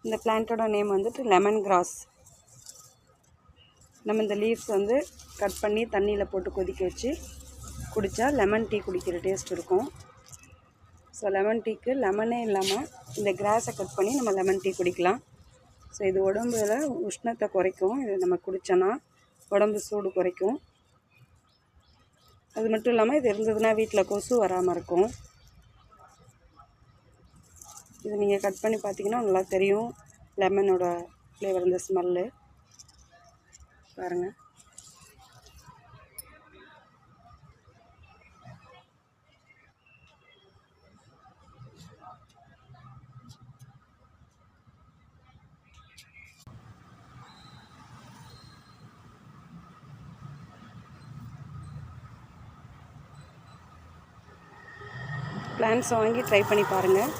இந்த பிளான்ட்டோட நேம் வந்துட்டு lemon grass. நம்ம இந்த லீவ்ஸ் வந்து கட் பண்ணி தண்ணியில் போட்டு கொதிக்க வச்சு குடித்தா லெமன் டீ குடிக்கிற டேஸ்ட் இருக்கும். ஸோ லெமன் டீக்கு லெமனே இல்லாமல் இந்த கிராஸை கட் பண்ணி நம்ம லெமன் டீ குடிக்கலாம். ஸோ இது உடம்புல உஷ்ணத்தை குறைக்கும். இது நம்ம குடித்தோன்னா உடம்பு சூடு குறைக்கும். அது மட்டும் இல்லாமல் இது இருந்ததுன்னா வீட்டில் கொசு வராமல் இருக்கும். இது நீங்கள் கட் பண்ணி பார்த்தீங்கன்னா நல்லா தெரியும் லெமனோட ஃப்ளேவர், இந்த ஸ்மெல்லு பாருங்கள். பிளான்ட்ஸை வாங்கி ட்ரை பண்ணி பாருங்கள்.